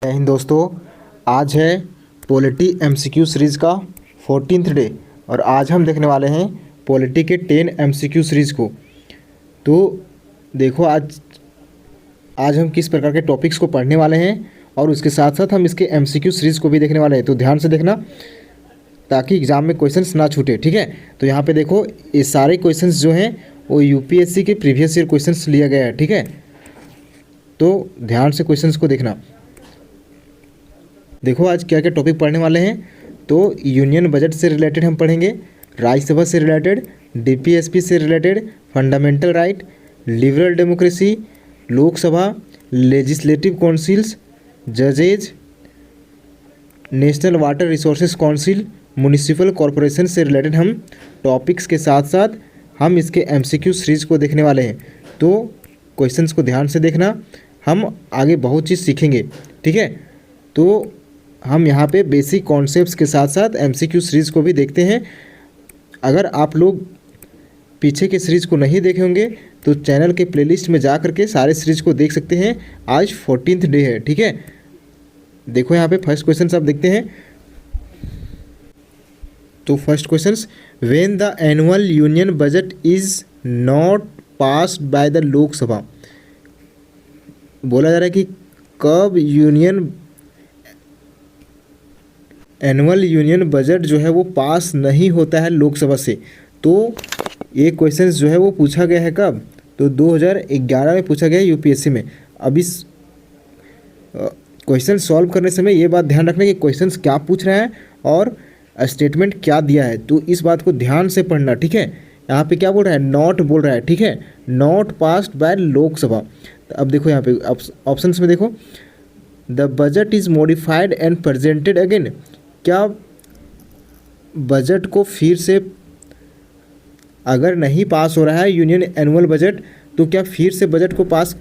जय हिंद दोस्तों। आज है पॉलिटी एमसीक्यू सीरीज़ का 14th डे और आज हम देखने वाले हैं पॉलिटी के 10 एमसीक्यू सीरीज़ को। तो देखो आज हम किस प्रकार के टॉपिक्स को पढ़ने वाले हैं और उसके साथ साथ हम इसके एमसीक्यू सीरीज़ को भी देखने वाले हैं। तो ध्यान से देखना ताकि एग्ज़ाम में क्वेश्चंस ना छूटे, ठीक है। तो यहाँ पे देखो ये सारे क्वेश्चंस जो हैं वो यूपीएससी के प्रीवियस ईयर क्वेश्चंस लिया गया है, ठीक है। तो ध्यान से क्वेश्चंस को देखना। देखो आज क्या क्या टॉपिक पढ़ने वाले हैं। तो यूनियन बजट से रिलेटेड हम पढ़ेंगे, राज्यसभा से रिलेटेड, डीपीएसपी से related, fundamental right, liberal democracy, Lok Sabha, legislative councils, जजेज, national water resources council, municipal corporation से रिलेटेड हम टॉपिक्स के साथ साथ हम इसके एमसीक्यू सीरीज़ को देखने वाले हैं। तो क्वेश्चंस को ध्यान से देखना, हम आगे बहुत चीज़ सीखेंगे, ठीक है। तो हम यहाँ पे बेसिक कॉन्सेप्ट्स के साथ साथ एमसीक्यू सीरीज़ को भी देखते हैं। अगर आप लोग पीछे के सीरीज़ को नहीं देखे होंगे तो चैनल के प्लेलिस्ट में जा करके सारे सीरीज़ को देख सकते हैं। आज 14th डे है, ठीक है। देखो यहाँ पे फर्स्ट क्वेश्चन आप देखते हैं। तो first question, when the annual union budget is not passed by the Lok Sabha. बोला जा रहा है कि कब एनुअल यूनियन बजट जो है वो पास नहीं होता है लोकसभा से। तो ये क्वेश्चंस जो है वो पूछा गया है कब, तो 2011 में पूछा गया है यूपीएससी में। अब इस क्वेश्चन सॉल्व करने समय ये बात ध्यान रखना कि क्वेश्चंस क्या पूछ रहा है और स्टेटमेंट क्या दिया है। तो इस बात को ध्यान से पढ़ना, ठीक है। यहाँ पे क्या बोल रहा है, नॉट बोल रहा है, ठीक है, नॉट पास्ड बाय लोकसभा। अब देखो यहाँ पे ऑप्शंस में देखो, the budget is modified and presented again. क्या बजट को फिर से, अगर नहीं पास हो रहा है यूनियन एनुअल बजट, तो क्या फिर से बजट को पास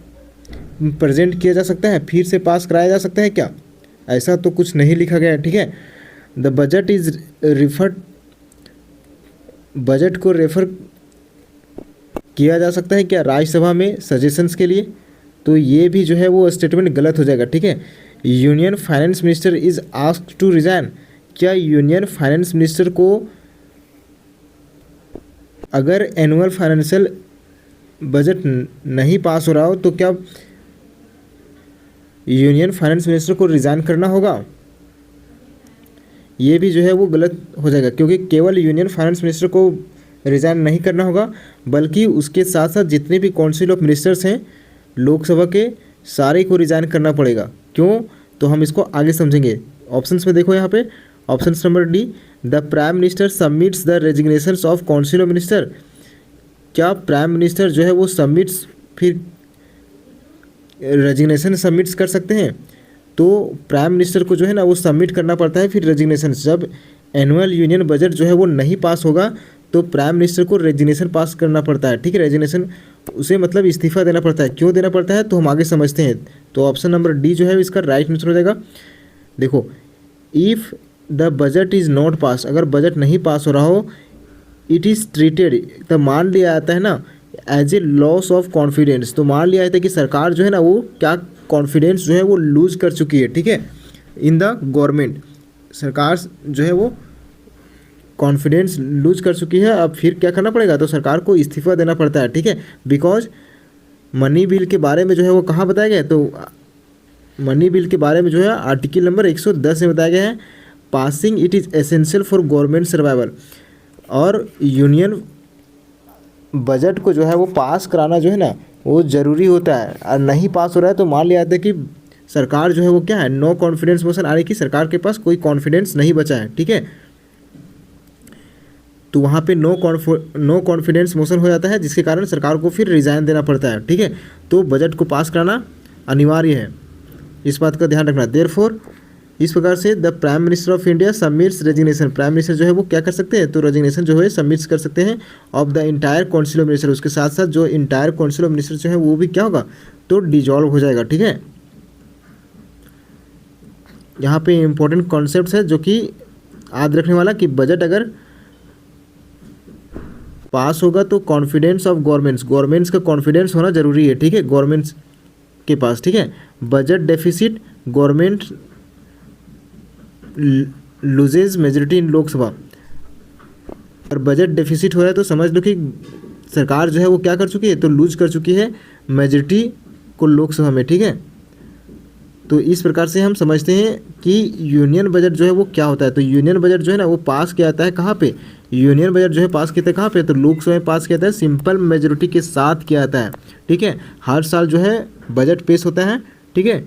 प्रेजेंट किया जा सकता है, फिर से पास कराया जा सकता है क्या? ऐसा तो कुछ नहीं लिखा गया है, ठीक है। The budget is referred, budget को रेफर किया जा सकता है क्या राज्यसभा में सजेशंस के लिए? तो ये भी जो है वो स्टेटमेंट गलत हो जाएगा, ठीक है। Union finance minister is asked to resign. क्या यूनियन फाइनेंस मिनिस्टर को अगर एनुअल फाइनेंशियल बजट नहीं पास हो रहा हो तो क्या यूनियन फाइनेंस मिनिस्टर को रिजाइन करना होगा? ये भी जो है वो गलत हो जाएगा, क्योंकि केवल यूनियन फाइनेंस मिनिस्टर को रिजाइन नहीं करना होगा, बल्कि उसके साथ साथ जितने भी काउंसिल ऑफ मिनिस्टर्स हैं लोकसभा के, सारे को रिजाइन करना पड़ेगा। क्यों? तो हम इसको आगे समझेंगे। ऑप्शंस में देखो यहाँ पे, option number D, the prime minister submits the resignations of council of minister. क्या प्राइम मिनिस्टर जो है वो सबमिट्स, फिर रेजिग्नेशन सबमिट्स कर सकते हैं? तो प्राइम मिनिस्टर को जो है ना वो सबमिट करना पड़ता है फिर रेजिग्नेशन। जब एनुअल यूनियन बजट जो है वो नहीं पास होगा तो प्राइम मिनिस्टर को रेजिग्नेशन पास करना पड़ता है, ठीक है। रेजिग्नेशन उसे मतलब इस्तीफा देना पड़ता है। क्यों देना पड़ता है तो हम आगे समझते हैं। तो ऑप्शन नंबर डी जो है इसका राइट आंसर हो जाएगा। देखो, if the budget is not pass, अगर बजट नहीं पास हो रहा हो, इट इज़ ट्रीटेड, तो मान लिया जाता है ना as a loss of confidence. तो मान लिया जाता है कि सरकार जो है ना वो क्या कॉन्फिडेंस जो है वो लूज़ कर चुकी है, ठीक है, इन द गवर्नमेंट। सरकार जो है वो कॉन्फिडेंस लूज कर चुकी है। अब फिर क्या करना पड़ेगा, तो सरकार को इस्तीफा देना पड़ता है, ठीक है। बिकॉज मनी बिल के बारे में जो है वो कहाँ बताया गया है, तो मनी बिल के बारे में जो है आर्टिकल नंबर 110 में बताया गया है, passing it is essential for government survival. और यूनियन बजट को जो है वो पास कराना जो है ना वो ज़रूरी होता है, और नहीं पास हो रहा है तो मान लिया जाता है कि सरकार जो है वो क्या है, नो कॉन्फिडेंस मोशन आ रही, कि सरकार के पास कोई कॉन्फिडेंस नहीं बचा है, ठीक है। तो वहाँ पे नो कॉन्फिडेंस मोशन हो जाता है, जिसके कारण सरकार को फिर रिजाइन देना पड़ता है, ठीक है। तो बजट को पास कराना अनिवार्य है, इस बात का ध्यान रखना। देयरफॉर इस प्रकार से the prime minister of India submits resignation, prime minister जो है वो क्या कर सकते हैं, तो रेजिग्नेशन जो है सबमिट्स कर सकते हैं of the entire council of minister. उसके साथ साथ जो इंटायर काउंसिल ऑफ मिनिस्टर जो है वो भी क्या होगा, तो डिजॉल्व हो जाएगा, ठीक है। यहाँ पे इंपॉर्टेंट कॉन्सेप्ट है जो कि याद रखने वाला, कि बजट अगर पास होगा तो कॉन्फिडेंस ऑफ गवर्नमेंट्स का कॉन्फिडेंस होना जरूरी है, ठीक है, गवर्नमेंट्स के पास, ठीक है। Budget deficit government loses majority in Lok Sabha, और बजट डेफिसिट हो रहा है तो समझ लो कि सरकार जो है वो क्या कर चुकी है, तो लूज कर चुकी है मेजोरिटी को लोकसभा में, ठीक है। तो इस प्रकार से हम समझते हैं कि यूनियन बजट जो है वो क्या होता है। तो यूनियन बजट जो है ना वो पास किया जाता है कहाँ पे, यूनियन बजट जो है पास किया जाता है कहाँ पे, तो लोकसभा में पास किया जाता है सिंपल मेजोरिटी के साथ किया जाता है, ठीक है। हर साल जो है बजट पेश होता है, ठीक है,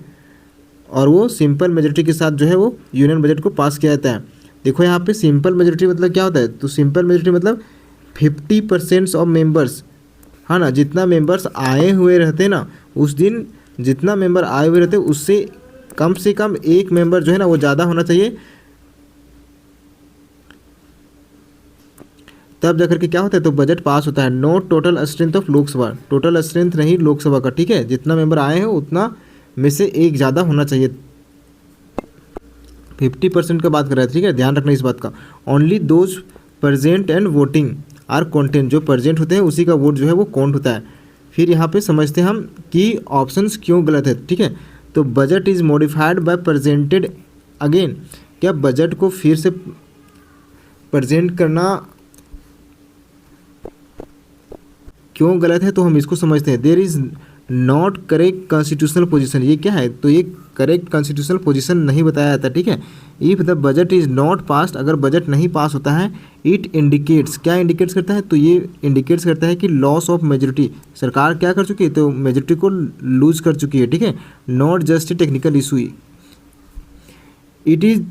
और वो सिंपल मेजोरिटी के साथ जो है वो यूनियन बजट को पास किया जाता है। देखो यहाँ पे सिंपल मेजोरिटी मतलब क्या होता है, तो सिंपल मेजोरिटी मतलब 50% ऑफ मेंबर्स, हाँ ना, जितना मेंबर्स आए हुए रहते हैं ना उस दिन, जितना मेंबर आए हुए रहते हैं उससे कम से कम एक मेंबर जो है ना वो ज़्यादा होना चाहिए, तब जाकर के क्या होता है, तो बजट पास होता है। Note total strength of Lok Sabha, total strength नहीं लोकसभा का, ठीक है, जितना मेंबर आए हैं उतना में से एक ज़्यादा होना चाहिए। 50% का बात कर रहा है, ठीक है, ध्यान रखना इस बात का। Only those present and voting are counted, जो प्रेजेंट होते हैं उसी का वोट जो है वो काउंट होता है। फिर यहाँ पे समझते हैं हम कि ऑप्शंस क्यों गलत है, ठीक है। तो budget is modified by presented again, क्या बजट को फिर से प्रेजेंट करना क्यों गलत है, तो हम इसको समझते हैं। There is not correct constitutional position, ये क्या है, तो ये करेक्ट कॉन्स्टिट्यूशनल पोजीशन नहीं बताया जाता, ठीक है। If the budget is not passed, अगर बजट नहीं पास होता है, इट इंडिकेट्स, क्या इंडिकेट्स करता है, तो ये इंडिकेट्स करता है कि लॉस ऑफ मेजोरिटी, सरकार क्या कर चुकी है, तो मेजोरिटी को लूज कर चुकी है, ठीक है। Not just a technical issue, it is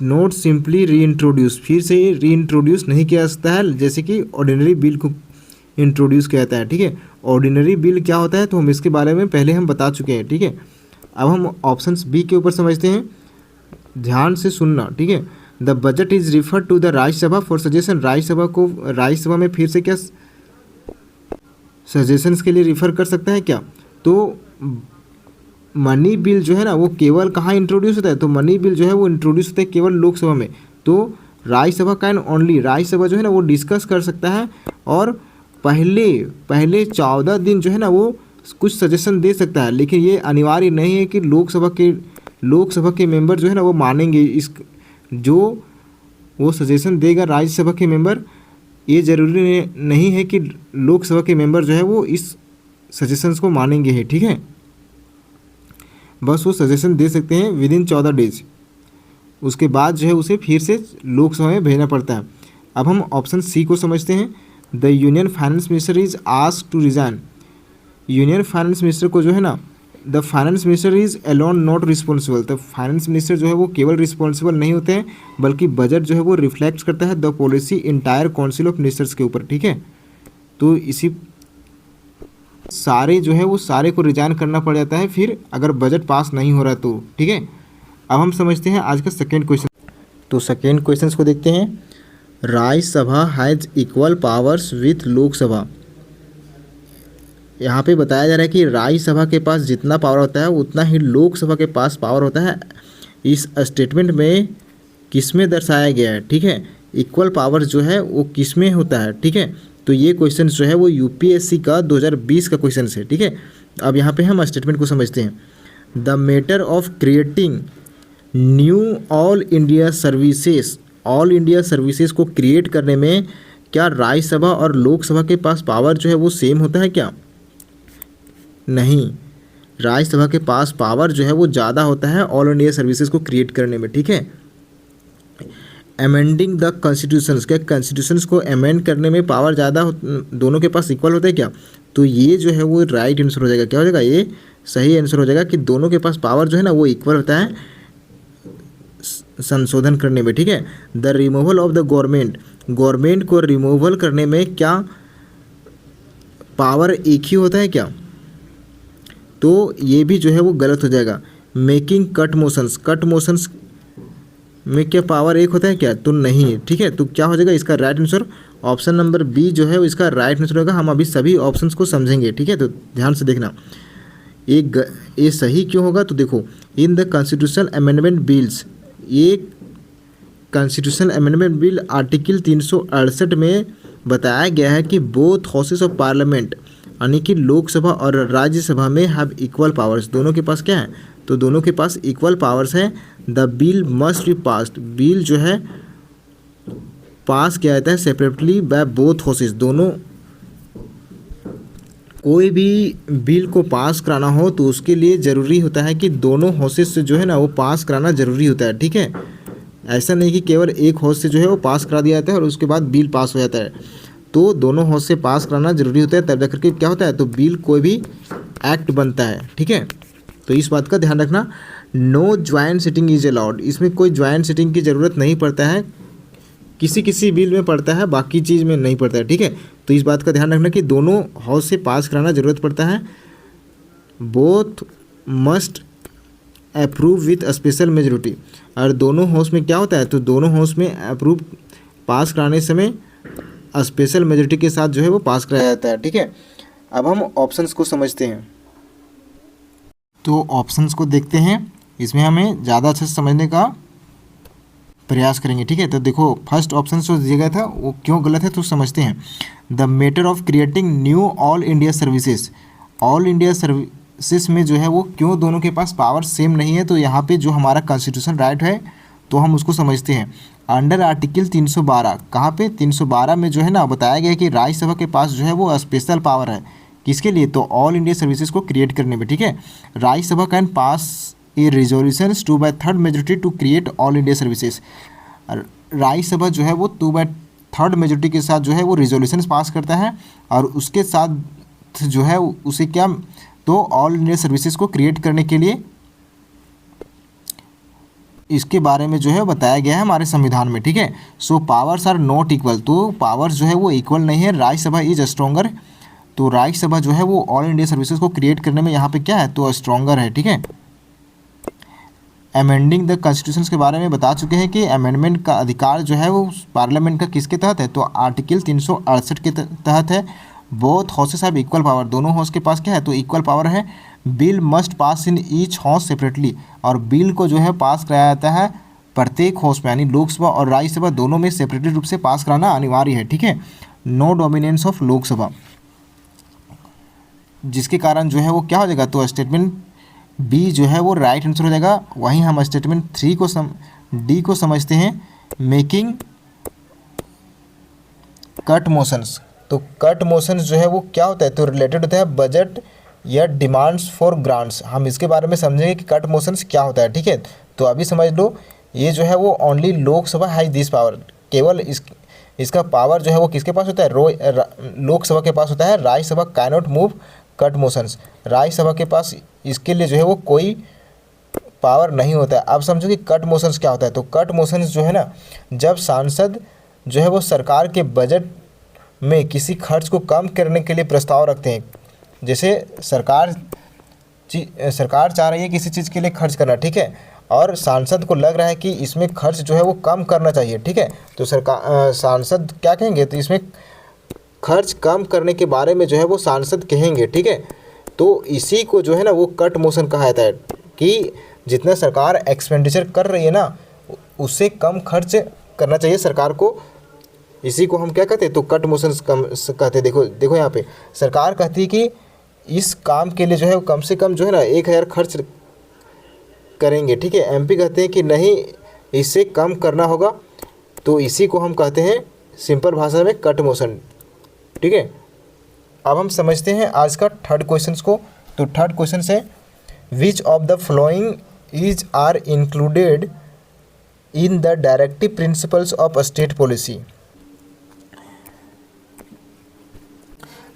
not simply री इंट्रोड्यूस, फिर से री इंट्रोड्यूस नहीं किया जा सकता है, जैसे कि ऑर्डिनरी बिल को इंट्रोड्यूस किया जाता है, ठीक है। ऑर्डिनरी बिल क्या होता है, तो हम इसके बारे में पहले हम बता चुके हैं, ठीक है। अब हम ऑप्शंस बी के ऊपर समझते हैं, ध्यान से सुनना, ठीक है। The budget is refer to the Rajya Sabha for suggestion, Rajya Sabha में फिर से क्या सजेशंस के लिए रिफ़र कर सकता है क्या, तो मनी बिल जो है ना वो केवल कहाँ इंट्रोड्यूस होता है, तो मनी बिल जो है वो इंट्रोड्यूस होता है केवल लोकसभा में। तो राज्यसभा कैन ओनली, राज्यसभा जो है ना वो डिस्कस कर सकता है और पहले 14 दिन जो है ना वो कुछ सजेशन दे सकता है, लेकिन ये अनिवार्य नहीं है कि लोकसभा के मेंबर जो है ना वो मानेंगे इस, जो वो सजेशन देगा राज्यसभा के मेंबर, ये ज़रूरी नहीं है कि लोकसभा के मेंबर जो है वो इस सजेशंस को मानेंगे है, ठीक है। बस वो सजेशन दे सकते हैं विदिन 14 डेज, उसके बाद जो है उसे फिर से लोकसभा में भेजना पड़ता है। अब हम ऑप्शन सी को समझते हैं। The union finance minister is asked to resign, union finance minister को जो है ना, the finance minister is alone not responsible, तो फाइनेंस मिनिस्टर जो है वो केवल रिस्पॉन्सिबल नहीं होते हैं, बल्कि बजट जो है वो रिफ्लेक्ट करता है the policy entire council of ministers के ऊपर, ठीक है। तो इसी सारे जो है वो सारे को रिजाइन करना पड़ जाता है फिर अगर बजट पास नहीं हो रहा तो, ठीक है। अब हम समझते हैं आज का सेकेंड क्वेश्चन। तो सेकेंड क्वेश्चन को देखते हैं। Rajya Sabha has equal powers with Lok Sabha, यहाँ पे बताया जा रहा है कि राज्यसभा के पास जितना पावर होता है उतना ही लोकसभा के पास पावर होता है। इस स्टेटमेंट में किस में दर्शाया गया है, ठीक है, इक्वल पावर जो है वो किस में होता है, ठीक है। तो ये क्वेश्चन जो है वो यूपीएससी का 2020 का क्वेश्चन है, ठीक है। अब यहाँ पे हम स्टेटमेंट को समझते हैं। The matter of creating knew all India services को क्रिएट करने में क्या राज्यसभा और लोकसभा के पास पावर जो है वो सेम होता है क्या, नहीं, राज्यसभा के पास पावर जो है वो ज़्यादा होता है ऑल इंडिया सर्विसेज को क्रिएट करने में, ठीक है। अमेंडिंग द कॉन्स्टिट्यूशंस, क्या कॉन्स्टिट्यूशंस को अमेंड करने में पावर ज़्यादा दोनों के पास इक्वल होता है क्या, तो ये जो है वो राइट आंसर हो जाएगा। क्या हो जाएगा, ये सही आंसर हो जाएगा कि दोनों के पास पावर जो है ना वो इक्वल होता है संशोधन करने में, ठीक है। The removal of the government को रिमूवल करने में क्या पावर एक ही होता है क्या, तो ये भी जो है वो गलत हो जाएगा। मेकिंग कट मोशंस में क्या पावर एक होता है क्या, तो नहीं, ठीक है। तो क्या हो जाएगा इसका right answer, option number B जो है इसका राइट आंसर होगा। हम अभी सभी ऑप्शंस को समझेंगे, ठीक है, तो ध्यान से देखना। ये सही क्यों होगा, तो देखो, in the constitutional amendment bills, ये कॉन्स्टिट्यूशनल अमेंडमेंट बिल आर्टिकल 368 में बताया गया है कि बोथ हाउसेस ऑफ पार्लियामेंट यानी कि लोकसभा और राज्यसभा में हैव इक्वल पावर्स, दोनों के पास क्या है, तो दोनों के पास इक्वल पावर्स हैं। The bill must be passed, bill जो है पास किया जाता है सेपरेटली बाय बोथ हाउसेस। दोनों, कोई भी बिल को पास कराना हो तो उसके लिए ज़रूरी होता है कि दोनों हाउसेस से जो है ना वो पास कराना ज़रूरी होता है, ठीक है। ऐसा नहीं कि केवल एक हाउस से जो है वो पास करा दिया जाता है और उसके बाद बिल पास हो जाता है। तो दोनों हाउस से पास कराना ज़रूरी होता है, तब जाकर के क्या होता है, तो बिल कोई भी एक्ट बनता है, ठीक है। तो इस बात का ध्यान रखना। No joint sitting is allowed, इसमें कोई ज्वाइंट सिटिंग की ज़रूरत नहीं पड़ता है, किसी किसी बिल में पड़ता है, बाकी चीज़ में नहीं पड़ता है, ठीक है। तो इस बात का ध्यान रखना कि दोनों हाउस से पास कराना ज़रूरत पड़ता है। Both must approve with special majority, और दोनों हाउस में क्या होता है, तो दोनों हाउस में अप्रूव पास कराने समय स्पेशल मेजोरिटी के साथ जो है वो पास कराया जाता है, ठीक है। अब हम ऑप्शंस को समझते हैं। तो ऑप्शंस को देखते हैं, इसमें हमें ज़्यादा अच्छे से समझने का प्रयास करेंगे, ठीक है। तो देखो फर्स्ट ऑप्शन जो दिया गया था वो क्यों गलत है तो समझते हैं। The matter of creating knew all India services, all India services में जो है वो क्यों दोनों के पास पावर सेम नहीं है, तो यहाँ पे जो हमारा कॉन्स्टिट्यूशन राइट है तो हम उसको समझते हैं। अंडर आर्टिकल 312, कहाँ पे 312 में जो है ना बताया गया है कि राज्यसभा के पास जो है वो स्पेशल पावर है, किसके लिए, तो ऑल इंडिया सर्विसेज को क्रिएट करने में, ठीक है। Rajya Sabha can pass a resolution 2/3 majority to create all India services, Rajya Sabha जो है वो 2/3 मेजोरिटी के साथ जो है वो रिजोल्यूशन पास करता है और उसके साथ जो है उसे क्या, तो ऑल इंडिया सर्विसेज को क्रिएट करने के लिए इसके बारे में जो है बताया गया है हमारे संविधान में, ठीक है। सो पावर्स आर नॉट इक्वल, तो पावर्स जो है वो इक्वल नहीं है, राज्यसभा इज स्ट्रॉन्गर, तो राज्यसभा जो है वो ऑल इंडिया सर्विसेज को क्रिएट करने में यहाँ पे क्या है, तो स्ट्रॉन्गर है, ठीक है। अमेंडिंग द कॉन्स्टिट्यूशन के बारे में बता चुके हैं कि अमेंडमेंट का अधिकार जो है वो पार्लियामेंट का किसके तहत है, तो आर्टिकल 368 के तहत है। Both houses have equal power, दोनों हाउस के पास क्या है, तो इक्वल पावर है। Bill must pass in each house separately, और बिल को जो है पास कराया जाता है प्रत्येक हाउस में, यानी लोकसभा और राज्यसभा दोनों में सेपरेटली रूप से पास कराना अनिवार्य है, ठीक है। नो डोमिनेंस ऑफ लोकसभा, जिसके कारण जो है वो क्या हो जाएगा, तो स्टेटमेंट बी जो है वो राइट आंसर हो जाएगा। वहीं हम स्टेटमेंट 3 को डी को समझते हैं, मेकिंग कट मोशंस, तो कट मोशंस जो है वो क्या होता है, तो रिलेटेड होता है बजट या डिमांड्स फॉर ग्रांट्स। हम इसके बारे में समझेंगे कि कट मोशंस क्या होता है, ठीक है। तो अभी समझ लो, ये जो है वो only Lok Sabha has this power, केवल इसका पावर जो है वो किसके पास होता है, लोकसभा के पास होता है। Rajya Sabha can not move cut motions, Rajya Sabha के पास इसके लिए जो है वो कोई पावर नहीं होता है। अब समझो कि कट मोशंस क्या होता है, तो कट मोशंस जो है ना, जब सांसद जो है वो सरकार के बजट में किसी खर्च को कम करने के लिए प्रस्ताव रखते हैं, जैसे सरकार चाह रही है किसी चीज़ के लिए खर्च करना, ठीक है, और सांसद को लग रहा है कि इसमें खर्च जो है वो कम करना चाहिए, ठीक है। तो सांसद क्या कहेंगे, तो इसमें खर्च कम करने के बारे में जो है वो सांसद कहेंगे, ठीक है। तो इसी को जो है ना वो कट मोशन कहा जाता है कि जितना सरकार एक्सपेंडिचर कर रही है ना उससे कम खर्च करना चाहिए सरकार को, इसी को हम क्या कहते हैं, तो कट मोशन कहते हैं। देखो यहाँ पे सरकार कहती है कि इस काम के लिए जो है कम से कम जो है ना 1000 खर्च करेंगे, ठीक है। एमपी कहते हैं कि नहीं इससे कम करना होगा, तो इसी को हम कहते हैं सिंपल भाषा में कट मोशन, ठीक है। अब हम समझते हैं आज का थर्ड क्वेश्चन को। तो थर्ड क्वेश्चन है, which of the following is are included in the directive principles of state policy.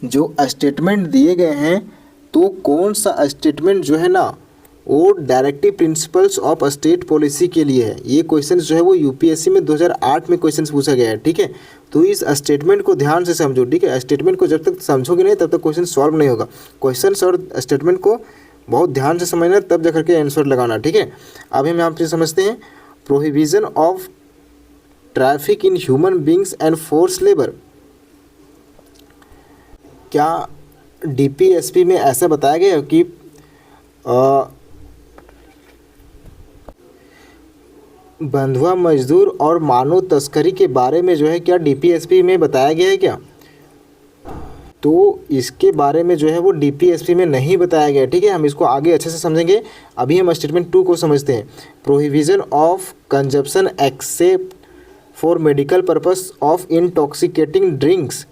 जो स्टेटमेंट दिए गए हैं तो कौन सा स्टेटमेंट जो है ना वो directive principles of state policy के लिए है। ये क्वेश्चन जो है वो यूपीएससी में 2008 में क्वेश्चन पूछा गया है, ठीक है। तो इस स्टेटमेंट को ध्यान से समझो, ठीक है। स्टेटमेंट को जब तक समझोगे नहीं तब तक क्वेश्चन सॉल्व नहीं होगा। क्वेश्चन और स्टेटमेंट को बहुत ध्यान से समझना, तब जाकर के आंसर लगाना, ठीक है। अभी हम यहाँ पे समझते हैं, prohibition of traffic in human beings and force labour. क्या डीपीएसपी में ऐसा बताया गया कि बंधुआ मजदूर और मानव तस्करी के बारे में जो है क्या डीपीएसपी में बताया गया है क्या? तो इसके बारे में जो है वो डीपीएसपी में नहीं बताया गया, ठीक है। हम इसको आगे अच्छे से समझेंगे। अभी हम स्टेटमेंट 2 को समझते हैं। Prohibition of consumption except for medical purpose of intoxicating drinks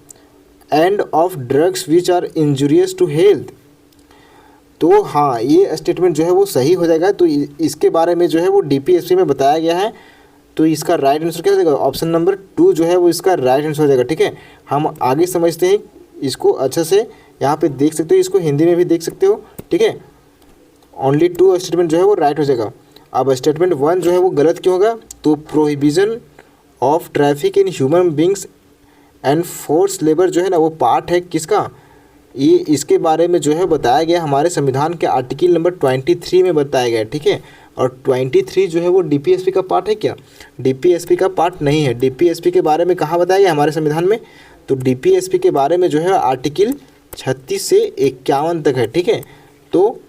and of drugs which are injurious to health. तो हाँ, ये स्टेटमेंट जो है वो सही हो जाएगा। तो इसके बारे में जो है वो डीपीएसपी में बताया गया है। तो इसका राइट आंसर क्या हो जाएगा? ऑप्शन नंबर 2 जो है वो इसका राइट आंसर हो जाएगा, ठीक है। हम आगे समझते हैं इसको अच्छे से। यहाँ पे देख सकते हो, इसको हिंदी में भी देख सकते हो, ठीक है। ओनली 2 स्टेटमेंट जो है वो राइट हो जाएगा। अब स्टेटमेंट 1 जो है वो गलत क्यों होगा? तो prohibition of traffic in human beings and force labour जो है ना वो पार्ट है किसका? ये इसके बारे में जो है बताया गया हमारे संविधान के आर्टिकल नंबर 23 में बताया गया है, ठीक है। और 23 जो है वो डीपीएसपी का पार्ट है क्या? डीपीएसपी का पार्ट नहीं है। डीपीएसपी के बारे में कहाँ बताया गया हमारे संविधान में? तो डीपीएसपी के बारे में जो है आर्टिकल 36 से 51 तक है, ठीक है। तो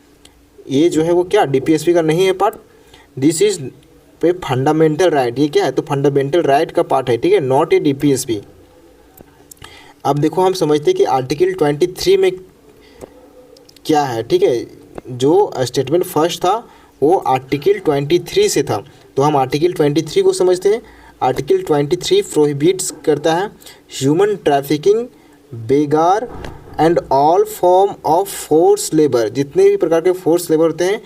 ये जो है वो क्या डीपीएसपी का नहीं है पार्ट। दिस इज पे फंडामेंटल राइट, ये क्या है? तो फंडामेंटल राइट का पार्ट है, ठीक है, नॉट ए डीपीएसपी। अब देखो हम समझते हैं कि आर्टिकल 23 में क्या है, ठीक है। जो स्टेटमेंट फर्स्ट था वो आर्टिकल 23 से था। तो हम आर्टिकल 23 को समझते हैं। आर्टिकल 23 प्रोहिबिट्स करता है ह्यूमन ट्रैफिकिंग, बेगार and all form of force labour, जितने भी प्रकार के फोर्स लेबर होते हैं।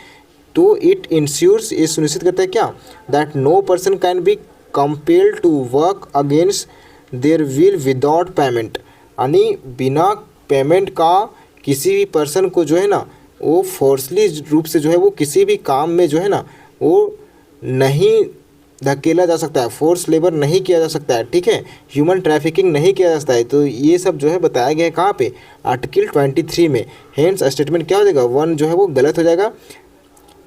तो इट इंश्योर्स, ये सुनिश्चित करता है क्या? That no person can be compelled to work against their will without payment, यानी बिना पेमेंट का किसी भी पर्सन को जो है ना वो फोर्सली रूप से जो है वो किसी भी काम में जो है ना वो नहीं धकेला जा सकता है, फोर्स लेबर नहीं किया जा सकता है, ठीक है। ह्यूमन ट्रैफिकिंग नहीं किया जा सकता है। तो ये सब जो है बताया गया है कहाँ पे? आर्टिकल 23 में। हेंस स्टेटमेंट क्या हो जाएगा? 1 जो है वो गलत हो जाएगा।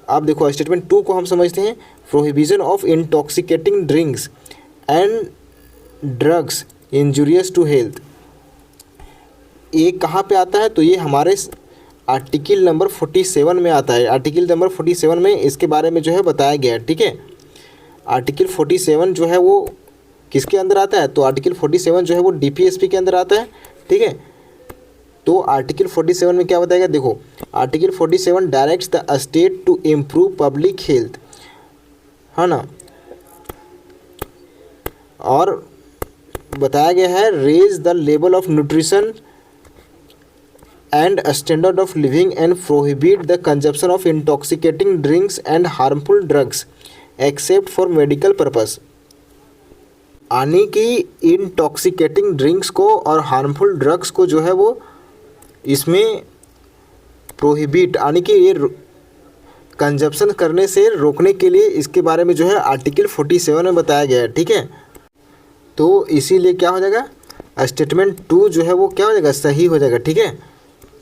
अब देखो स्टेटमेंट 2 को हम समझते हैं। Prohibition of intoxicating drinks and drugs injurious to health, ये कहाँ पे आता है? तो ये हमारे आर्टिकल नंबर 47 में आता है। आर्टिकल नंबर 47 में इसके बारे में जो है बताया गया है, ठीक है। आर्टिकल 47 जो है वो किसके अंदर आता है? तो आर्टिकल 47 जो है वो डीपीएसपी के अंदर आता है, ठीक है। तो आर्टिकल 47 में क्या बताएगा? देखो article 47 directs the state to improve public health, है ना। और बताया गया है raise the level of nutrition and a standard of living and prohibit the consumption of intoxicating drinks and harmful drugs except for medical purpose, यानी कि intoxicating drinks को और हार्मफुल ड्रग्स को जो है वो इसमें प्रोहिबिट, यानी कि ये कंजप्शन करने से रोकने के लिए इसके बारे में जो है आर्टिकल 47 में बताया गया है, ठीक है। तो इसीलिए क्या हो जाएगा? स्टेटमेंट 2 जो है वो क्या हो जाएगा? सही हो जाएगा, ठीक है।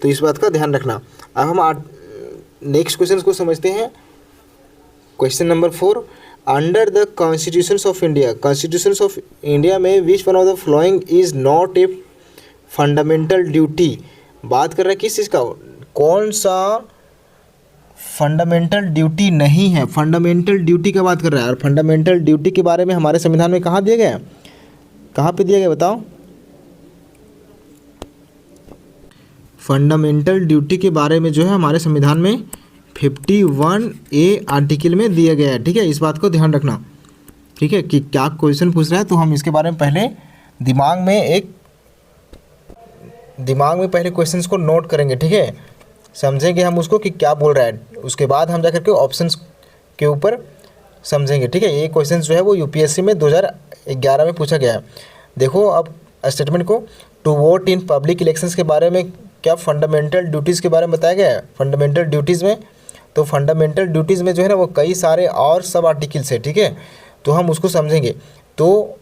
तो इस बात का ध्यान रखना। अब हम नेक्स्ट क्वेश्चन को समझते हैं। Question number 4, under the constitutions of India, constitutions of India में which one of the following is not a fundamental duty. बात कर रहा है किस चीज़ का? कौन सा फंडामेंटल ड्यूटी नहीं है? फंडामेंटल ड्यूटी का बात कर रहा है। और फंडामेंटल ड्यूटी के बारे में हमारे संविधान में कहाँ दिया गया है? कहाँ पे दिया गया बताओ? फंडामेंटल ड्यूटी के बारे में जो है हमारे संविधान में 51A आर्टिकल में दिया गया है, ठीक है। इस बात को ध्यान रखना, ठीक है, कि क्या क्वेश्चन पूछ रहा है। तो हम इसके बारे में पहले दिमाग में पहले क्वेश्चंस को नोट करेंगे, ठीक है, समझेंगे हम उसको कि क्या बोल रहा है। उसके बाद हम जाकर के ऑप्शंस के ऊपर समझेंगे, ठीक है। ये क्वेश्चन जो है वो यूपीएससी में 2011 में पूछा गया है। देखो अब स्टेटमेंट को, to vote in public elections के बारे में क्या फंडामेंटल ड्यूटीज़ के बारे में बताया गया है? फंडामेंटल ड्यूटीज़ में, तो फंडामेंटल ड्यूटीज़ में जो है ना वो कई सारे और सब आर्टिकल्स है, ठीक है। तो हम उसको समझेंगे। तो